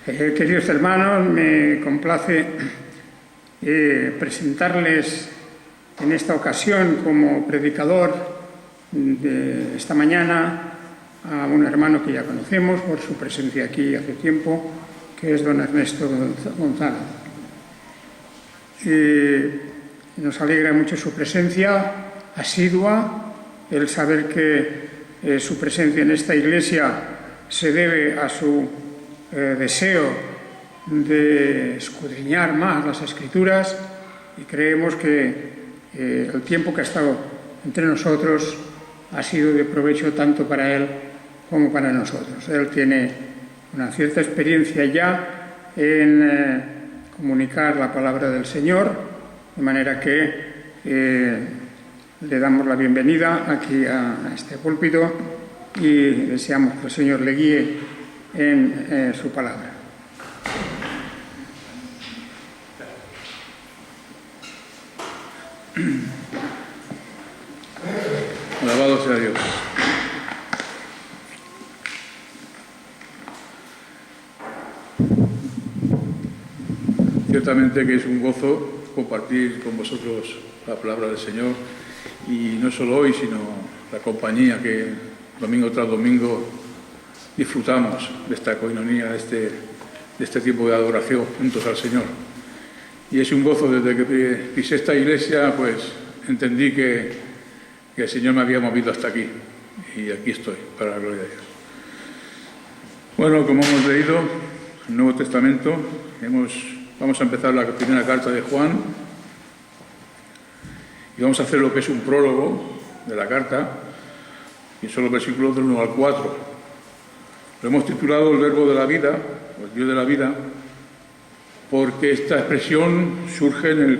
Queridos hermanos, me complace presentarles en esta ocasión como predicador de esta mañana a un hermano que ya conocemos por su presencia aquí hace tiempo, que es don Ernesto González. Nos alegra mucho su presencia asidua, el saber que su presencia en esta iglesia se debe a su deseo de escudriñar más las Escrituras, y creemos que el tiempo que ha estado entre nosotros ha sido de provecho tanto para él como para nosotros. Él tiene una cierta experiencia ya en comunicar la palabra del Señor, de manera que le damos la bienvenida aquí a este púlpito y deseamos que el Señor le guíe en su palabra. Alabado sea Dios. Ciertamente que es un gozo compartir con vosotros la palabra del Señor, y no solo hoy, sino la compañía que domingo tras domingo disfrutamos de esta coinonía, de este tiempo de adoración juntos al Señor. Y es un gozo. Desde que pisé esta iglesia, pues entendí que el Señor me había movido hasta aquí, y aquí estoy, para la gloria de Dios. Bueno, como hemos leído el Nuevo Testamento, vamos a empezar la primera carta de Juan, y vamos a hacer lo que es un prólogo de la carta, y son los versículos del 1 al 4. Lo hemos titulado el Verbo de la vida, o el Dios de la vida, porque esta expresión surge en el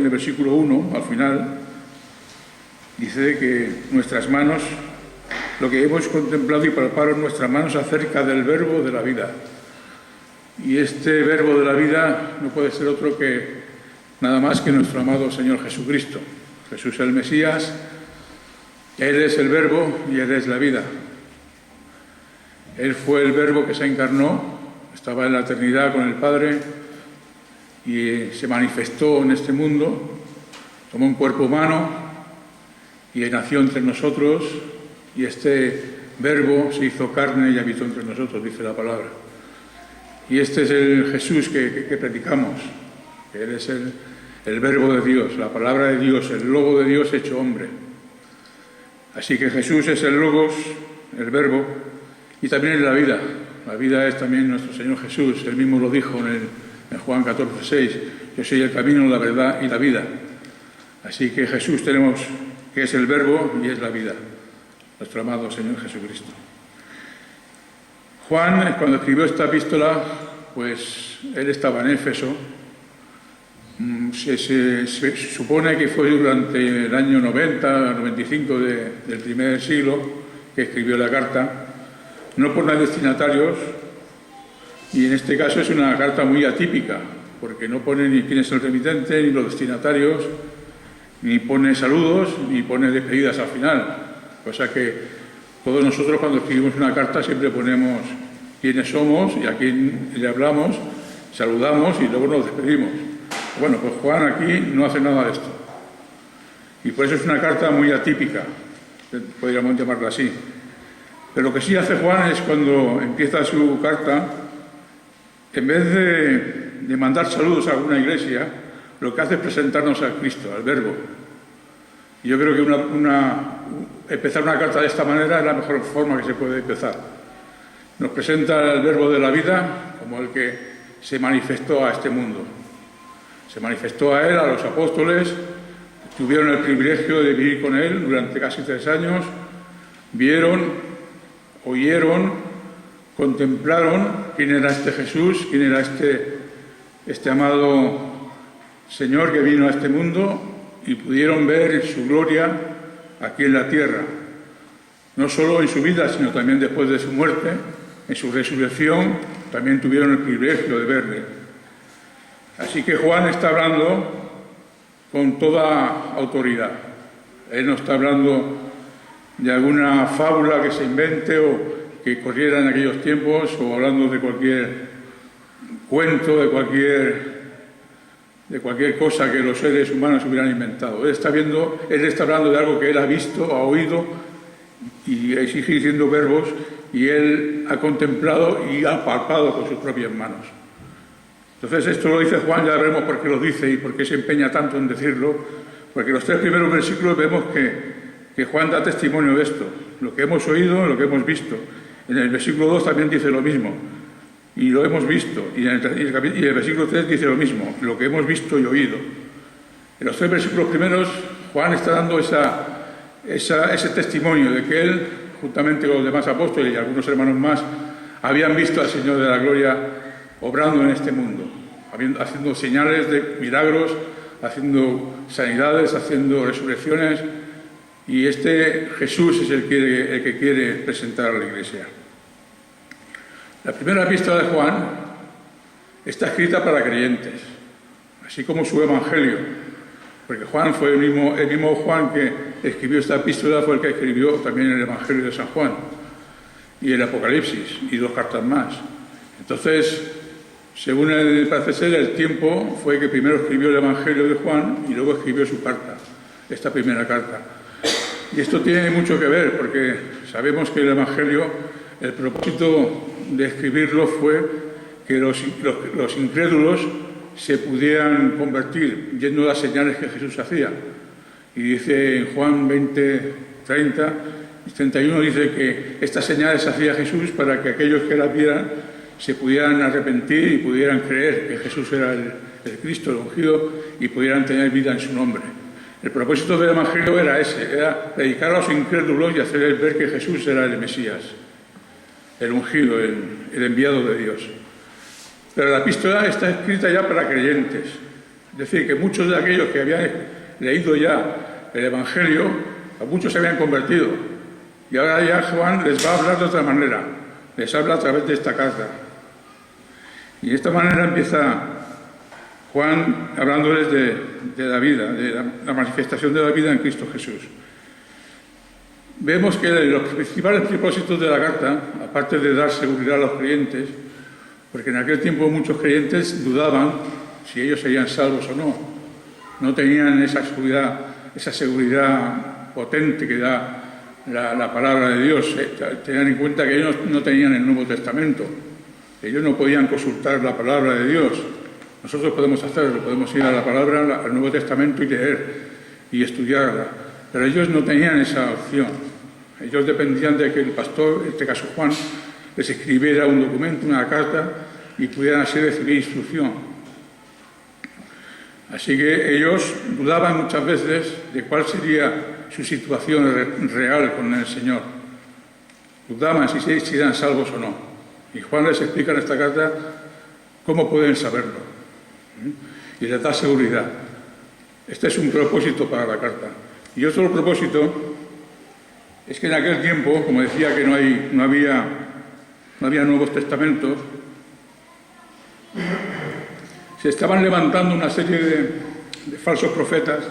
versículo 1, al final. Dice que nuestras manos, lo que hemos contemplado y palpado en nuestras manos acerca del Verbo de la vida. Y este Verbo de la vida no puede ser otro que nada más que nuestro amado Señor Jesucristo. Jesús el Mesías, Él es el Verbo y Él es la vida. Él fue el Verbo que se encarnó, estaba en la eternidad con el Padre y se manifestó en este mundo, tomó un cuerpo humano y nació entre nosotros, y este Verbo se hizo carne y habitó entre nosotros, dice la palabra. Y este es el Jesús que predicamos, que Él es el Verbo de Dios, la palabra de Dios, el Logo de Dios hecho hombre. Así que Jesús es el Logos, el Verbo, y también es la vida. La vida es también nuestro Señor Jesús. Él mismo lo dijo en Juan 14:6, yo soy el camino, la verdad y la vida. Así que Jesús tenemos que es el Verbo y es la vida, nuestro amado Señor Jesucristo. Juan, cuando escribió esta epístola, pues él estaba en Éfeso. Se supone que fue durante el año 90-95 del primer siglo que escribió la carta. No pone destinatarios, y en este caso es una carta muy atípica, porque no pone ni quién es el remitente, ni los destinatarios, ni pone saludos, ni pone despedidas al final. O sea que todos nosotros, cuando escribimos una carta, siempre ponemos quiénes somos y a quién le hablamos, saludamos y luego nos despedimos. Bueno, pues Juan aquí no hace nada de esto. Y por eso es una carta muy atípica, podríamos llamarla así. Pero lo que sí hace Juan es, cuando empieza su carta, en vez de mandar saludos a alguna iglesia, lo que hace es presentarnos a Cristo, al Verbo. Y yo creo que empezar una carta de esta manera es la mejor forma que se puede empezar. Nos presenta al Verbo de la vida como el que se manifestó a este mundo. Se manifestó a Él, a los apóstoles, tuvieron el privilegio de vivir con Él durante casi 3 años, vieron, oyeron, contemplaron quién era este Jesús, quién era este amado Señor que vino a este mundo, y pudieron ver su gloria aquí en la tierra. No solo en su vida, sino también después de su muerte, en su resurrección, también tuvieron el privilegio de verle. Así que Juan está hablando con toda autoridad. Él no está hablando de alguna fábula que se invente o que corriera en aquellos tiempos, o hablando de cualquier cuento, de cualquier cosa que los seres humanos hubieran inventado. Él está hablando de algo que él ha visto, ha oído y sigue diciendo verbos, y él ha contemplado y ha palpado con sus propias manos. Entonces esto lo dice Juan, ya veremos por qué lo dice y por qué se empeña tanto en decirlo, porque en los 3 primeros versículos vemos que Juan da testimonio de esto, lo que hemos oído, lo que hemos visto. En el versículo 2 también dice lo mismo, y lo hemos visto, y en el versículo 3 dice lo mismo, lo que hemos visto y oído. En los 3 versículos primeros Juan está dando ese testimonio de que él, juntamente con los demás apóstoles y algunos hermanos más, habían visto al Señor de la Gloria obrando en este mundo, haciendo señales de milagros, haciendo sanidades, haciendo resurrecciones, y este Jesús es el que quiere presentar a la Iglesia. La primera epístola de Juan está escrita para creyentes, así como su Evangelio, porque Juan fue el mismo Juan que escribió esta epístola, fue el que escribió también el Evangelio de San Juan y el Apocalipsis y 2 cartas más. Entonces, según parece ser, el tiempo fue que primero escribió el Evangelio de Juan y luego escribió su carta, esta primera carta. Y esto tiene mucho que ver, porque sabemos que el Evangelio, el propósito de escribirlo fue que los incrédulos se pudieran convertir yendo a las señales que Jesús hacía. Y dice en Juan 20, 30 y 31, dice que estas señales hacía Jesús para que aquellos que las vieran se pudieran arrepentir y pudieran creer que Jesús era el Cristo, el ungido, y pudieran tener vida en su nombre. El propósito del Evangelio era ese, era predicar a los incrédulos y hacerles ver que Jesús era el Mesías, el ungido, el enviado de Dios. Pero la epístola está escrita ya para creyentes, es decir, que muchos de aquellos que habían leído ya el Evangelio, a muchos se habían convertido, y ahora ya Juan les va a hablar de otra manera, les habla a través de esta carta. Y de esta manera empieza Juan hablándoles de la vida, de la manifestación de la vida en Cristo Jesús. Vemos que los principales propósitos de la carta, aparte de dar seguridad a los creyentes, porque en aquel tiempo muchos creyentes dudaban si ellos serían salvos o no tenían esa seguridad potente que da la palabra de Dios. Tenían en cuenta que ellos no tenían el Nuevo Testamento, ellos no podían consultar la palabra de Dios. Nosotros podemos hacerlo, podemos ir a la palabra, al Nuevo Testamento y leer y estudiarla, pero ellos no tenían esa opción. Ellos dependían de que el pastor, en este caso Juan, les escribiera un documento, una carta, y pudieran así recibir instrucción. Así que ellos dudaban muchas veces de cuál sería su situación real con el Señor. Dudaban si eran salvos o no. Y Juan les explica en esta carta cómo pueden saberlo. Y les da seguridad. Este es un propósito para la carta. Y otro propósito es que en aquel tiempo, como decía que no había Nuevos Testamentos, se estaban levantando una serie de falsos profetas,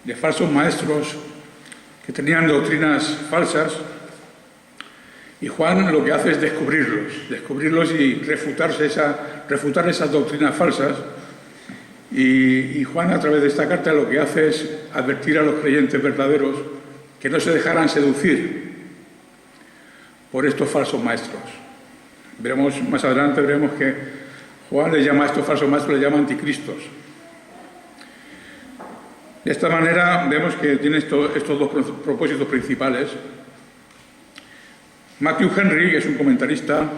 de falsos maestros que tenían doctrinas falsas, y Juan lo que hace es descubrirlos y refutar esas doctrinas falsas. Y Juan, a través de esta carta, lo que hace es advertir a los creyentes verdaderos que no se dejaran seducir por estos falsos maestros. Más adelante veremos que Juan les llama a estos falsos maestros, les llama anticristos. De esta manera vemos que tiene estos dos propósitos principales. Matthew Henry, que es un comentarista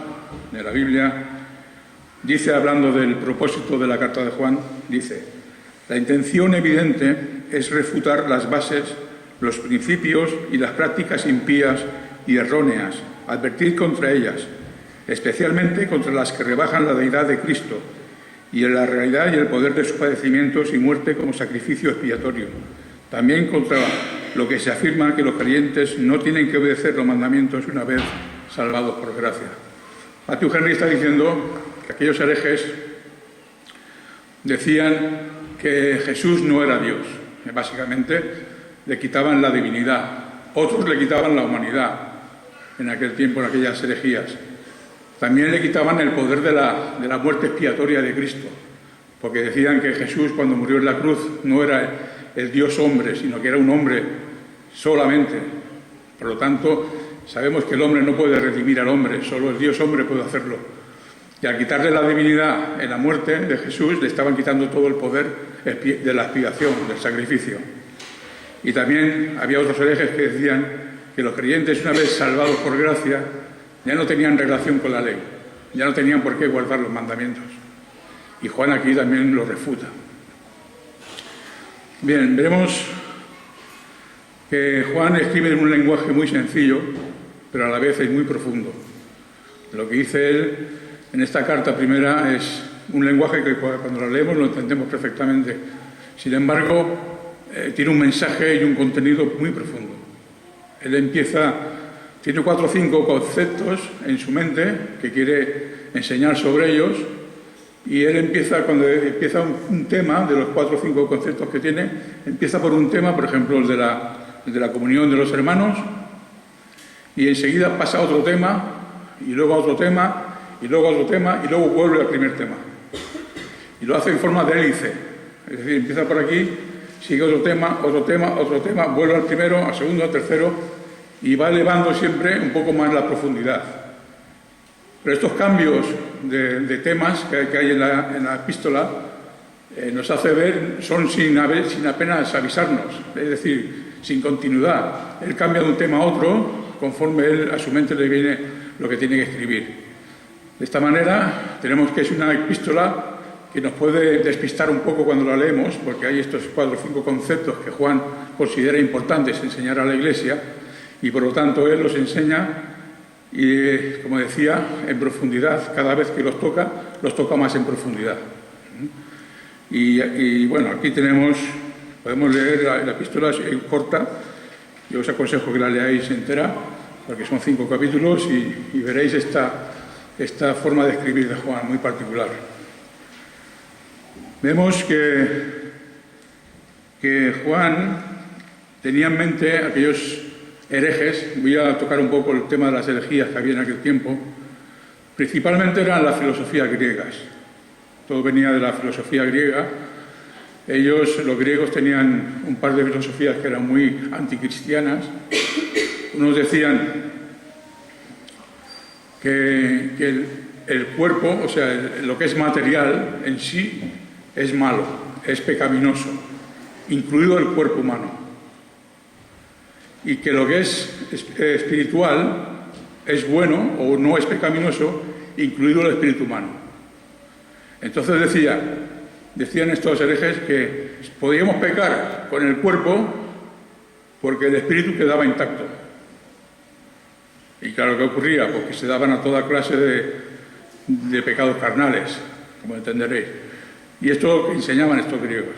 de la Biblia, dice, hablando del propósito de la carta de Juan, dice: la intención evidente es refutar las bases, los principios y las prácticas impías y erróneas, advertir contra ellas, especialmente contra las que rebajan la deidad de Cristo y en la realidad y el poder de sus padecimientos y muerte como sacrificio expiatorio. También contra lo que se afirma que los creyentes no tienen que obedecer los mandamientos una vez salvados por gracia. Matthew Henry está diciendo que aquellos herejes decían que Jesús no era Dios. Básicamente le quitaban la divinidad. Otros le quitaban la humanidad en aquel tiempo, en aquellas herejías. También le quitaban el poder de la muerte expiatoria de Cristo, porque decían que Jesús, cuando murió en la cruz, no era el Dios hombre, sino que era un hombre solamente. Por lo tanto, sabemos que el hombre no puede redimir al hombre, solo el Dios hombre puede hacerlo. Y al quitarle la divinidad en la muerte de Jesús, le estaban quitando todo el poder de la expiación, del sacrificio. Y también había otros herejes que decían que los creyentes, una vez salvados por gracia, ya no tenían relación con la ley, ya no tenían por qué guardar los mandamientos. Y Juan aquí también lo refuta. Bien, veremos que Juan escribe en un lenguaje muy sencillo, pero a la vez es muy profundo. Lo que dice él en esta carta primera es un lenguaje que cuando lo leemos lo entendemos perfectamente. Sin embargo, tiene un mensaje y un contenido muy profundo. Él tiene 4 o 5 conceptos en su mente que quiere enseñar sobre ellos, y él cuando empieza un tema de los 4 o 5 conceptos que tiene, empieza por un tema, por ejemplo, el de la comunión de los hermanos, y enseguida pasa a otro tema, y luego a otro tema, y luego a otro tema, y luego vuelve al primer tema. Y lo hace en forma de hélice, es decir, empieza por aquí, sigue otro tema, vuelve al primero, al segundo, al tercero, y va elevando siempre un poco más la profundidad. Pero estos cambios de temas que hay en la epístola nos hace ver, son sin apenas avisarnos, es decir, sin continuidad. Él cambia de un tema a otro conforme a su mente le viene lo que tiene que escribir. De esta manera tenemos que es una epístola que nos puede despistar un poco cuando la leemos, porque hay estos 4 o 5 conceptos que Juan considera importantes enseñar a la Iglesia, y por lo tanto él los enseña, y como decía, en profundidad. Cada vez que los toca más en profundidad. Y bueno, aquí podemos leer la epístola, es corta. Yo os aconsejo que la leáis entera, porque son 5 capítulos, y veréis esta forma de escribir de Juan, muy particular. Vemos que Juan tenía en mente aquellos herejes. Voy a tocar un poco el tema de las herejías que había en aquel tiempo. Principalmente eran las filosofías griegas. Todo venía de la filosofía griega. Los griegos, tenían un par de filosofías que eran muy anticristianas. Unos decían que el cuerpo, o sea, lo que es material en sí, es malo, es pecaminoso, incluido el cuerpo humano. Y que lo que es espiritual es bueno o no es pecaminoso, incluido el espíritu humano. Entonces decían estos herejes que podíamos pecar con el cuerpo porque el espíritu quedaba intacto. Y claro, ¿qué ocurría? Pues que se daban a toda clase de pecados carnales, como entenderéis. Y esto es lo que enseñaban estos griegos.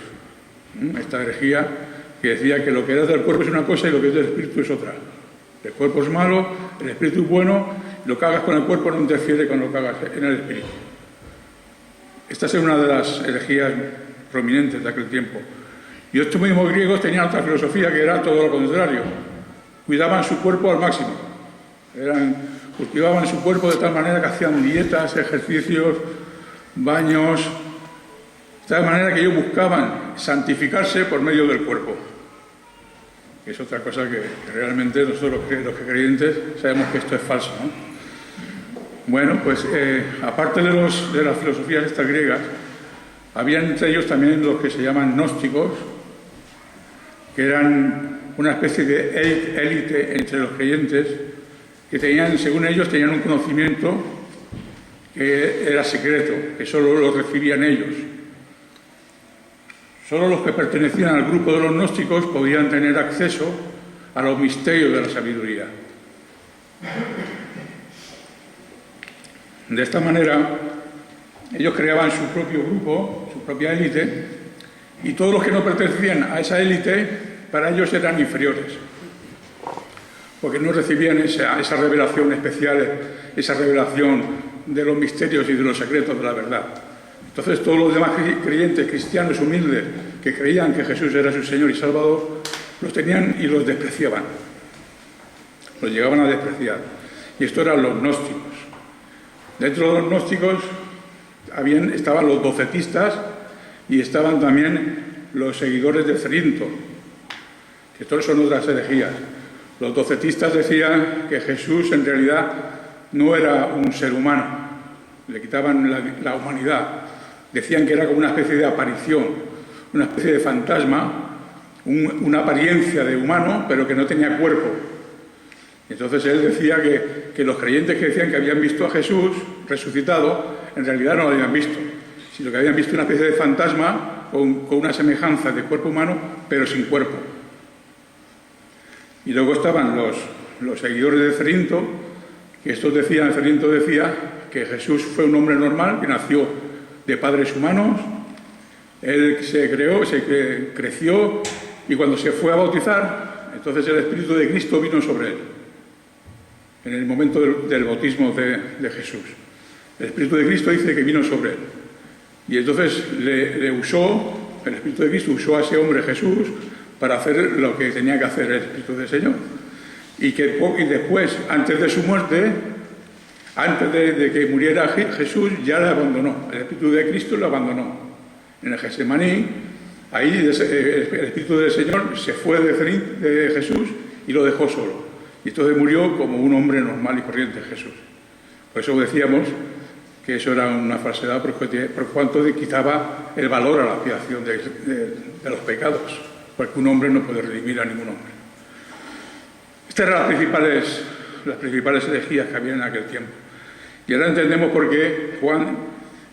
Esta herejía que decía que lo que es del cuerpo es una cosa y lo que es del espíritu es otra. El cuerpo es malo, el espíritu es bueno, y lo que hagas con el cuerpo no interfiere con lo que hagas en el espíritu. Esta es una de las herejías prominentes de aquel tiempo. Y estos mismos griegos tenían otra filosofía que era todo lo contrario. Cuidaban su cuerpo al máximo. Cultivaban su cuerpo de tal manera que hacían dietas, ejercicios, baños, de tal manera que ellos buscaban santificarse por medio del cuerpo. Es otra cosa que realmente nosotros los creyentes sabemos que esto es falso, ¿no? Bueno, pues aparte de las filosofías estas griegas, había entre ellos también los que se llaman gnósticos, que eran una especie de élite entre los creyentes, que según ellos, tenían un conocimiento que era secreto, que solo lo recibían ellos. Solo los que pertenecían al grupo de los gnósticos podían tener acceso a los misterios de la sabiduría. De esta manera, ellos creaban su propio grupo, su propia élite, y todos los que no pertenecían a esa élite, para ellos eran inferiores, porque no recibían esa revelación especial, esa revelación de los misterios y de los secretos de la verdad. Entonces todos los demás creyentes cristianos humildes que creían que Jesús era su Señor y Salvador, los tenían y los despreciaban. Los llegaban a despreciar. Y esto eran los gnósticos. Dentro de los gnósticos estaban los docetistas y estaban también los seguidores de Cerinto, que todos son otras herejías. Los docetistas decían que Jesús en realidad no era un ser humano, le quitaban la humanidad. Decían que era como una especie de aparición, una especie de fantasma, una apariencia de humano, pero que no tenía cuerpo. Entonces él decía que los creyentes que decían que habían visto a Jesús resucitado, en realidad no lo habían visto, sino que habían visto una especie de fantasma con una semejanza de cuerpo humano, pero sin cuerpo. Y luego estaban los seguidores de Cerinto, que Cerinto decía que Jesús fue un hombre normal, que nació de padres humanos, él creció, y cuando se fue a bautizar, entonces el Espíritu de Cristo vino sobre él, en el momento del bautismo de Jesús. El Espíritu de Cristo dice que vino sobre él. Y entonces el Espíritu de Cristo usó a ese hombre Jesús para hacer lo que tenía que hacer el Espíritu del Señor. Y después, antes de su muerte, antes de que muriera Jesús, ya le abandonó. El Espíritu de Cristo lo abandonó. En el Getsemaní, ahí el Espíritu del Señor se fue de Jesús y lo dejó solo. Y entonces murió como un hombre normal y corriente Jesús. Por eso decíamos que eso era una falsedad, por cuanto quitaba el valor a la expiación de los pecados, porque un hombre no puede redimir a ningún hombre. Estas eran las principales herejías que había en aquel tiempo. Y ahora entendemos por qué Juan,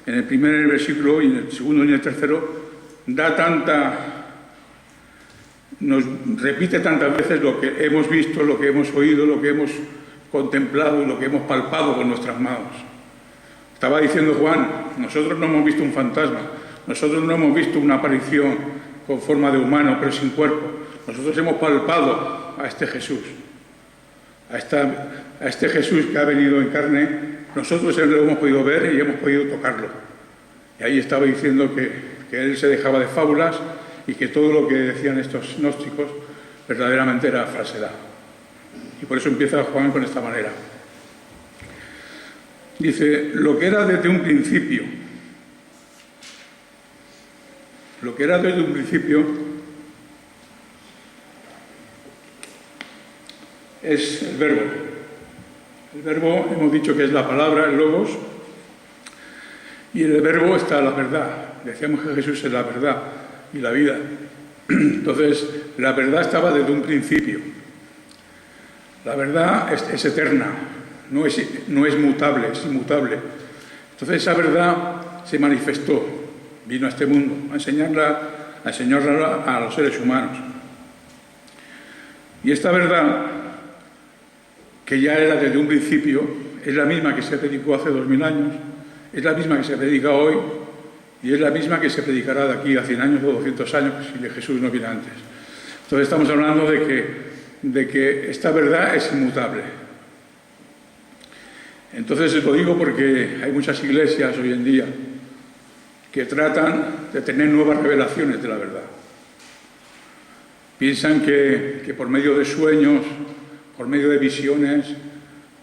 en el primer versículo y en el segundo y en el tercero, nos repite tantas veces lo que hemos visto, lo que hemos oído, lo que hemos contemplado y lo que hemos palpado con nuestras manos. Estaba diciendo Juan, nosotros no hemos visto un fantasma, nosotros no hemos visto una aparición con forma de humano pero sin cuerpo. Nosotros hemos palpado a este Jesús, a este Jesús que ha venido en carne. Nosotros lo hemos podido ver y hemos podido tocarlo. Y ahí estaba diciendo que él se dejaba de fábulas y que todo lo que decían estos gnósticos verdaderamente era falsedad. Y por eso empieza Juan con esta manera. Dice, lo que era desde un principio es el verbo. El verbo hemos dicho que es la palabra, el logos, y en el verbo está la verdad. Decíamos que Jesús es la verdad y la vida. Entonces, la verdad estaba desde un principio. La verdad es eterna, no es mutable, es inmutable. Entonces esa verdad se manifestó, vino a este mundo a enseñarla a los seres humanos. Y esta verdad, que ya era desde un principio, es la misma que se predicó hace 2000 años, es la misma que se predica hoy y es la misma que se predicará de aquí a 100 años o 200 años si Jesús no viene antes. Entonces estamos hablando de que esta verdad es inmutable. Entonces lo digo porque hay muchas iglesias hoy en día que tratan de tener nuevas revelaciones de la verdad. Piensan que por medio de sueños, por medio de visiones,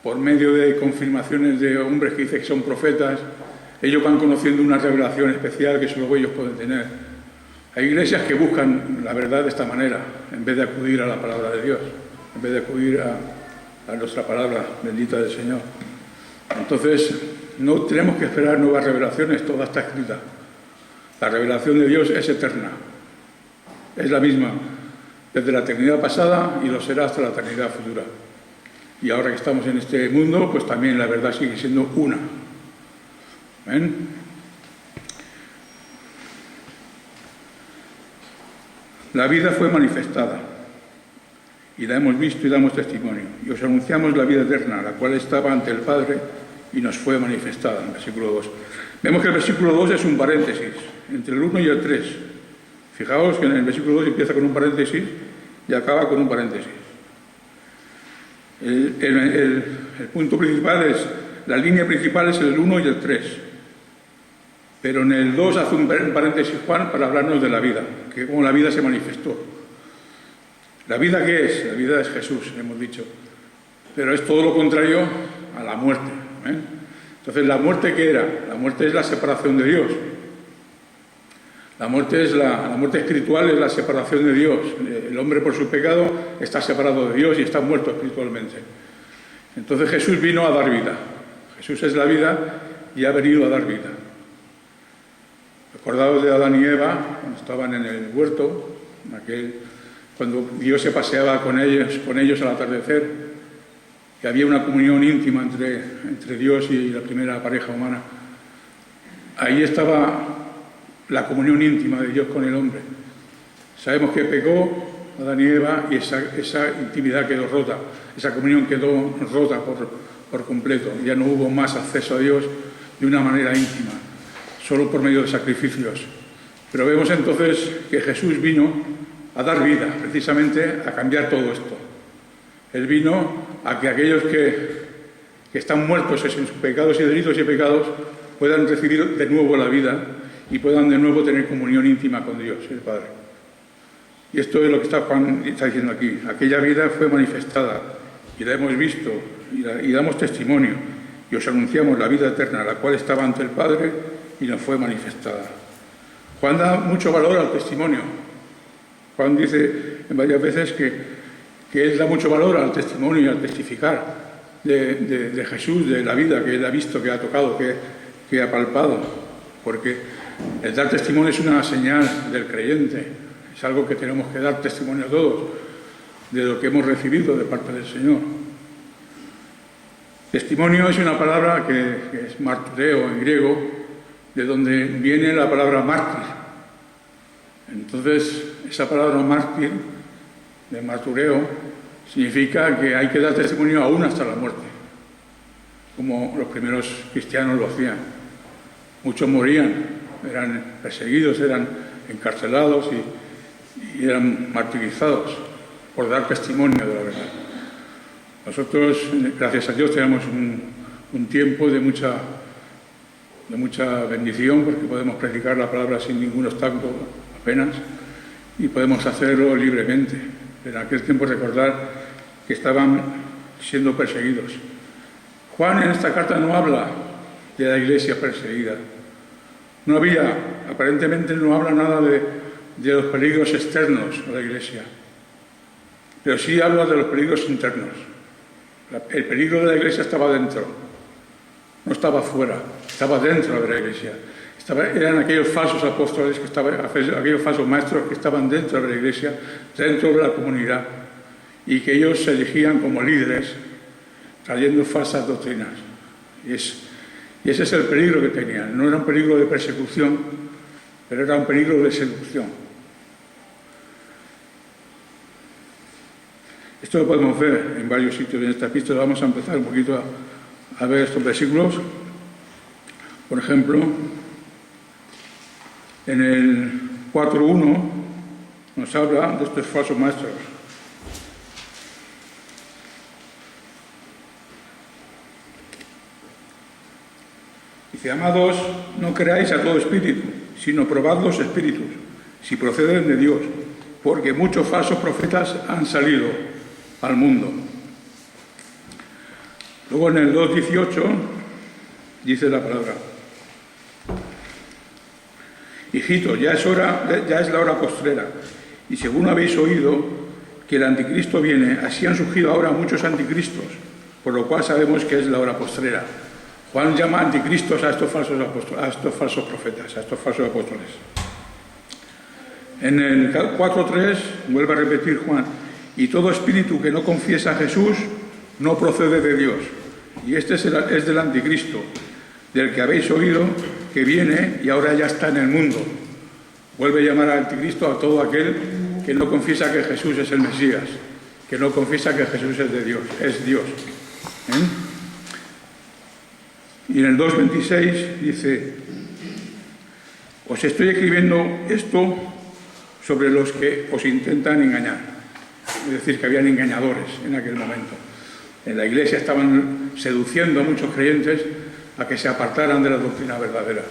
por medio de confirmaciones de hombres que dicen que son profetas, ellos van conociendo una revelación especial que solo ellos pueden tener. Hay iglesias que buscan la verdad de esta manera, en vez de acudir a la palabra de Dios, en vez de acudir a nuestra palabra bendita del Señor. Entonces, no tenemos que esperar nuevas revelaciones, toda está escrita. La revelación de Dios es eterna, es la misma desde la eternidad pasada y lo será hasta la eternidad futura. Y ahora que estamos en este mundo, pues también la verdad sigue siendo una. ¿Ven? La vida fue manifestada y la hemos visto y damos testimonio. Y os anunciamos la vida eterna, la cual estaba ante el Padre y nos fue manifestada, en el versículo 2. Vemos que el versículo 2 es un paréntesis, entre el 1 y el 3. Fijaos que en el versículo 2 empieza con un paréntesis y acaba con un paréntesis. El punto principal la línea principal es el 1 y el 3. Pero en el 2 hace un paréntesis Juan para hablarnos de la vida, que como la vida se manifestó. ¿La vida qué es? La vida es Jesús, hemos dicho. Pero es todo lo contrario a la muerte. Entonces, ¿la muerte qué era? La muerte es la separación de Dios. La muerte espiritual es la separación de Dios. El hombre por su pecado está separado de Dios y está muerto espiritualmente. Entonces Jesús vino a dar vida. Jesús es la vida y ha venido a dar vida. Acordaos de Adán y Eva, cuando estaban en el huerto, cuando Dios se paseaba con ellos al atardecer, que había una comunión íntima entre Dios y la primera pareja humana. Ahí estaba la comunión íntima de Dios con el hombre. Sabemos que pecó Adán y Eva y esa intimidad quedó rota, esa comunión quedó rota por completo. Ya no hubo más acceso a Dios de una manera íntima, solo por medio de sacrificios. Pero vemos entonces que Jesús vino a dar vida, precisamente a cambiar todo esto. Él vino a que aquellos que están muertos en sus pecados y delitos y pecados puedan recibir de nuevo la vida y puedan de nuevo tener comunión íntima con Dios, el Padre. Y esto es lo que Juan está diciendo aquí. Aquella vida fue manifestada y la hemos visto y damos testimonio y os anunciamos la vida eterna, la cual estaba ante el Padre y nos fue manifestada. Juan da mucho valor al testimonio. Juan dice en varias veces que él da mucho valor al testimonio y al testificar de Jesús, de la vida que él ha visto, que ha tocado, que ha palpado, porque el dar testimonio es una señal del creyente, es algo que tenemos que dar testimonio a todos de lo que hemos recibido de parte del Señor. Testimonio es una palabra que es martureo en griego, de donde viene la palabra mártir. Entonces, esa palabra mártir, de martureo, significa que hay que dar testimonio aún hasta la muerte, como los primeros cristianos lo hacían. Muchos morían, eran perseguidos, eran encarcelados y eran martirizados por dar testimonio de la verdad. Nosotros, gracias a Dios, tenemos un tiempo de mucha bendición, porque podemos predicar la palabra sin ningún obstáculo apenas y podemos hacerlo libremente. En aquel tiempo recordar que estaban siendo perseguidos. Juan en esta carta no habla de la iglesia perseguida. Aparentemente no habla nada de los peligros externos a la iglesia, pero sí habla de los peligros internos. El peligro de la iglesia estaba dentro, no estaba fuera, estaba dentro de la iglesia. Eran aquellos falsos apóstoles, aquellos falsos maestros que estaban dentro de la iglesia, dentro de la comunidad, y que ellos se elegían como líderes, trayendo falsas doctrinas. Y ese es el peligro que tenían. No era un peligro de persecución, pero era un peligro de seducción. Esto lo podemos ver en varios sitios en esta epístola. Vamos a empezar un poquito a ver estos versículos. Por ejemplo, en el 4.1 nos habla de estos falsos maestros. Dice: amados, no creáis a todo espíritu, sino probad los espíritus, si proceden de Dios, porque muchos falsos profetas han salido al mundo. Luego en el 2.18 dice la palabra: hijitos, ya es la hora postrera, y según habéis oído que el anticristo viene, así han surgido ahora muchos anticristos, por lo cual sabemos que es la hora postrera. Juan llama anticristos a estos falsos profetas, a estos falsos apóstoles. En el 4.3 vuelve a repetir Juan: y todo espíritu que no confiesa a Jesús no procede de Dios. Y este es del anticristo, del que habéis oído que viene y ahora ya está en el mundo. Vuelve a llamar al anticristo a todo aquel que no confiesa que Jesús es el Mesías, que no confiesa que Jesús es de Dios, es Dios. Y en el 2.26 dice: os estoy escribiendo esto sobre los que os intentan engañar. Es decir, que habían engañadores en aquel momento. En la iglesia estaban seduciendo a muchos creyentes a que se apartaran de la doctrina verdadera.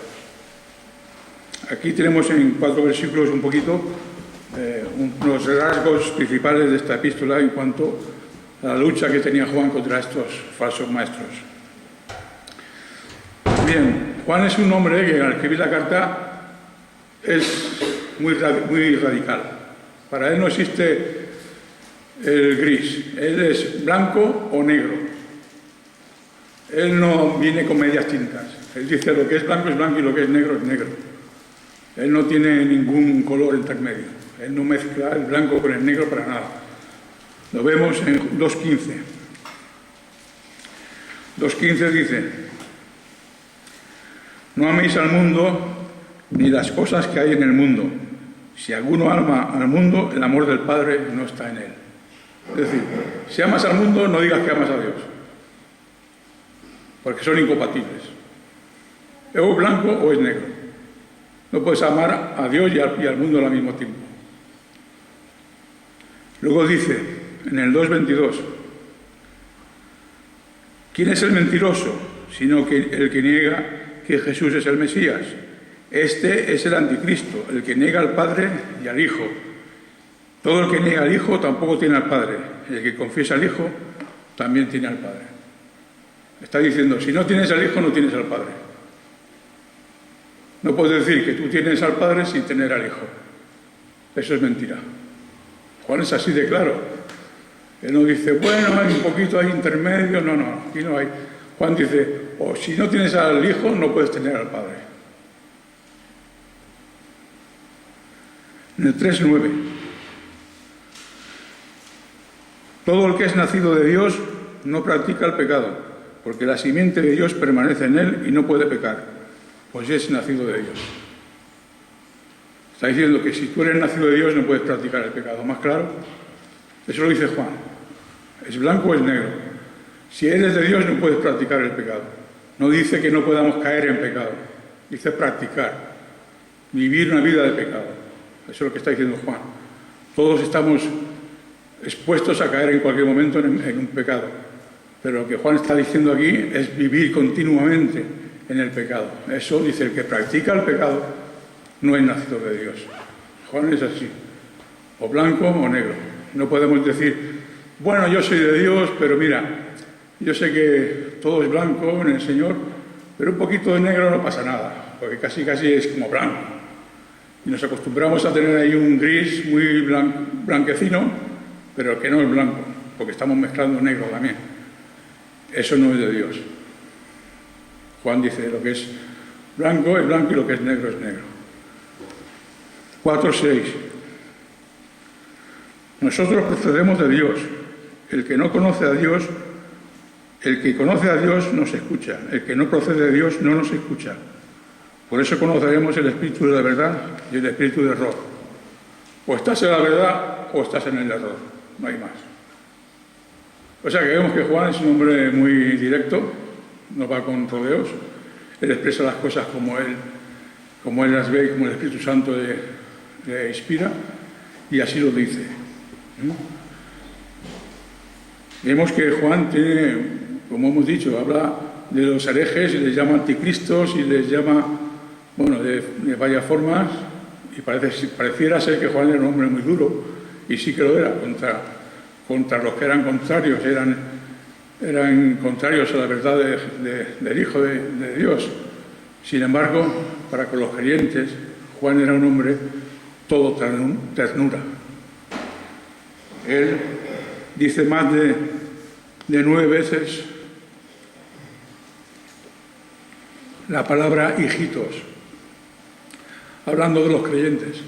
Aquí tenemos en 4 versículos un poquito unos rasgos principales de esta epístola en cuanto a la lucha que tenía Juan contra estos falsos maestros. Bien, Juan es un hombre que al escribir la carta es muy radical. Para él no existe el gris, él es blanco o negro. Él no viene con medias tintas. Él dice lo que es blanco y lo que es negro es negro. Él no tiene ningún color intermedio. Él no mezcla el blanco con el negro para nada. Lo vemos en 2.15. 2.15 dice: no améis al mundo ni las cosas que hay en el mundo. Si alguno ama al mundo, el amor del Padre no está en él. Es decir, si amas al mundo, no digas que amas a Dios, porque son incompatibles. O es blanco o es negro. No puedes amar a Dios y al mundo al mismo tiempo. Luego dice, en el 2.22, ¿quién es el mentiroso? Sino que el que niega que Jesús es el Mesías. Este es el anticristo, el que niega al Padre y al Hijo. Todo el que niega al Hijo tampoco tiene al Padre. El que confiesa al Hijo también tiene al Padre. Está diciendo, si no tienes al Hijo, no tienes al Padre. No puedes decir que tú tienes al Padre sin tener al Hijo. Eso es mentira. Juan es así de claro. Él no dice, bueno, hay un poquito ahí intermedio. No, aquí no hay. Juan dice, o si no tienes al Hijo, no puedes tener al Padre. En el 3.9. Todo el que es nacido de Dios no practica el pecado, porque la simiente de Dios permanece en él y no puede pecar, pues es nacido de Dios. Está diciendo que si tú eres nacido de Dios no puedes practicar el pecado. ¿Más claro? Eso lo dice Juan. Es blanco o es negro. Si eres de Dios no puedes practicar el pecado. No dice que no podamos caer en pecado. Dice practicar. Vivir una vida de pecado. Eso es lo que está diciendo Juan. Todos estamos expuestos a caer en cualquier momento en un pecado. Pero lo que Juan está diciendo aquí es vivir continuamente en el pecado. Eso dice, el que practica el pecado no es nacido de Dios. Juan es así, o blanco o negro. No podemos decir, bueno, yo soy de Dios, pero mira, yo sé que todo es blanco en el Señor, pero un poquito de negro no pasa nada, porque casi es como blanco. Y nos acostumbramos a tener ahí un gris muy blanquecino, pero que no es blanco, porque estamos mezclando negro también. Eso no es de Dios. Juan dice, lo que es blanco y lo que es negro es negro. 4.6. Nosotros procedemos de Dios. El que conoce a Dios nos escucha. El que no procede de Dios no nos escucha. Por eso conoceremos el espíritu de la verdad y el espíritu de error. O estás en la verdad o estás en el error. No hay más. O sea que vemos que Juan es un hombre muy directo, no va con rodeos. Él expresa las cosas como él las ve y como el Espíritu Santo le inspira, y así lo dice. Vemos que Juan tiene, como hemos dicho, habla de los herejes y les llama anticristos y les llama, bueno, de varias formas, y pareciera ser que Juan era un hombre muy duro, y sí que lo era, contra los que eran contrarios, eran contrarios a la verdad del Hijo de Dios. Sin embargo, para con los creyentes, Juan era un hombre todo ternura. Él dice más de 9 veces la palabra hijitos, hablando de los creyentes.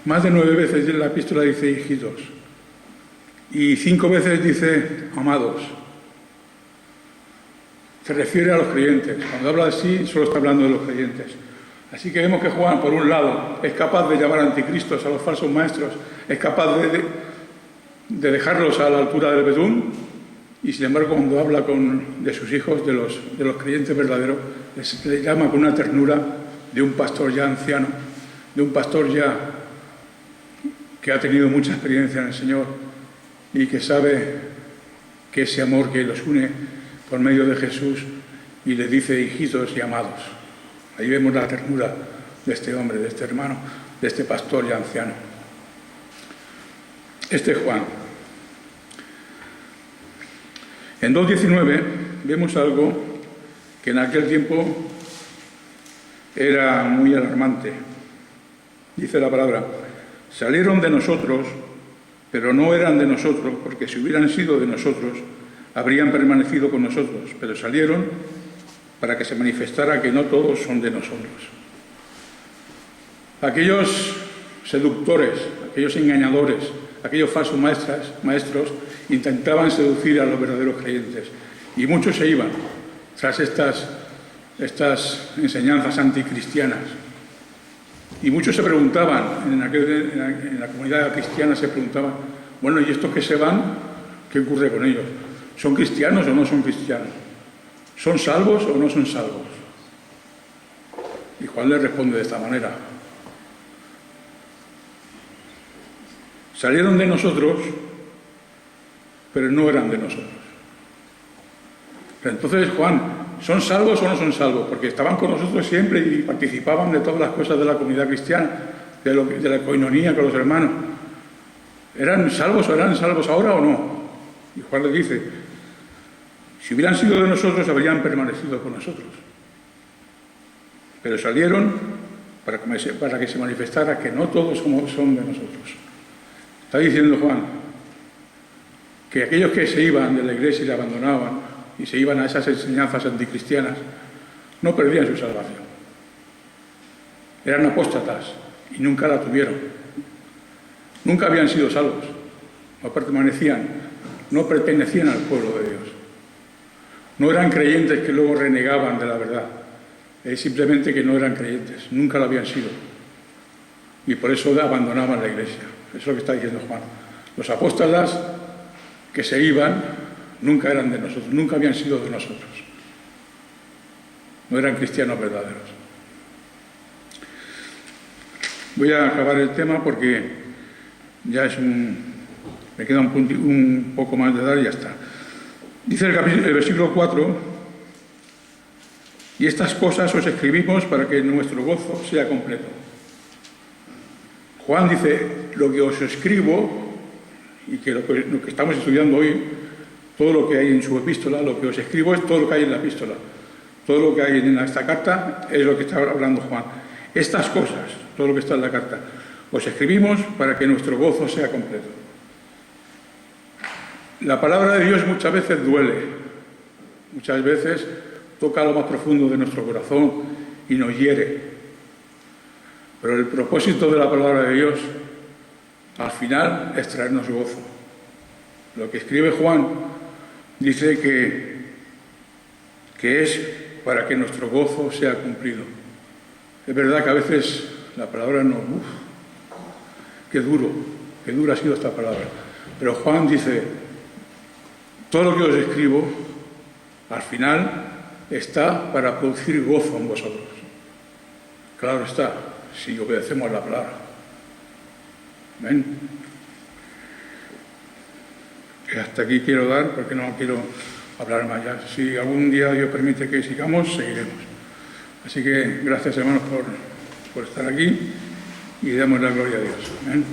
Más de 9 veces en la epístola dice hijitos. Y 5 veces dice amados. Se refiere a los creyentes. Cuando habla así, solo está hablando de los creyentes. Así que vemos que Juan, por un lado, es capaz de llamar anticristos a los falsos maestros, es capaz de dejarlos a la altura del betún, y sin embargo, cuando habla de sus hijos, de los creyentes verdaderos, les llama con una ternura de un pastor ya anciano, de un pastor ya que ha tenido mucha experiencia en el Señor y que sabe que ese amor que los une por medio de Jesús, y le dice hijitos y amados. Ahí vemos la ternura de este hombre, de este hermano, de este pastor ya anciano. Este es Juan. En 2.19 vemos algo que en aquel tiempo era muy alarmante. Dice la palabra: salieron de nosotros, pero no eran de nosotros, porque si hubieran sido de nosotros, habrían permanecido con nosotros, pero salieron para que se manifestara que no todos son de nosotros. Aquellos seductores, aquellos engañadores, aquellos falsos maestros intentaban seducir a los verdaderos creyentes, y muchos se iban tras estas enseñanzas anticristianas. Y muchos se preguntaban, en la comunidad cristiana se preguntaban: bueno, ¿y estos que se van, qué ocurre con ellos? ¿Son cristianos o no son cristianos? ¿Son salvos o no son salvos? Y Juan les responde de esta manera: salieron de nosotros, pero no eran de nosotros. Pero entonces, Juan, ¿son salvos o no son salvos? Porque estaban con nosotros siempre y participaban de todas las cosas de la comunidad cristiana, de la coinonía con los hermanos. ¿Eran salvos o eran salvos ahora o no? Y Juan les dice: si hubieran sido de nosotros, habrían permanecido con nosotros. Pero salieron para que se manifestara que no todos son de nosotros. Está diciendo Juan que aquellos que se iban de la iglesia y la abandonaban y se iban a esas enseñanzas anticristianas no perdían su salvación. Eran apóstatas y nunca la tuvieron. Nunca habían sido salvos. No pertenecían al pueblo de Dios. No eran creyentes que luego renegaban de la verdad. Es simplemente que no eran creyentes. Nunca lo habían sido. Y por eso abandonaban la iglesia. Eso es lo que está diciendo Juan. Los apóstolas que se iban nunca eran de nosotros, nunca habían sido de nosotros. No eran cristianos verdaderos. Voy a acabar el tema porque ya me queda un poco más de dar y ya está. Dice el versículo 4: y estas cosas os escribimos para que nuestro gozo sea completo. Juan dice: lo que os escribo, y que lo que estamos estudiando hoy, todo lo que hay en su epístola, lo que os escribo es todo lo que hay en la epístola. Todo lo que hay en esta carta es lo que está hablando Juan. Estas cosas, todo lo que está en la carta, os escribimos para que nuestro gozo sea completo. La palabra de Dios muchas veces duele, muchas veces toca lo más profundo de nuestro corazón y nos hiere. Pero el propósito de la palabra de Dios, al final, es traernos gozo. Lo que escribe Juan dice que es para que nuestro gozo sea cumplido. Es verdad que a veces la palabra no... qué dura ha sido esta palabra. Pero Juan dice: todo lo que os escribo, al final, está para producir gozo en vosotros. Claro está, si obedecemos la palabra. ¿Ven? Que hasta aquí quiero dar, porque no quiero hablar más ya. Si algún día Dios permite que sigamos, seguiremos. Así que gracias, hermanos, por estar aquí y damos la gloria a Dios. ¿Ven?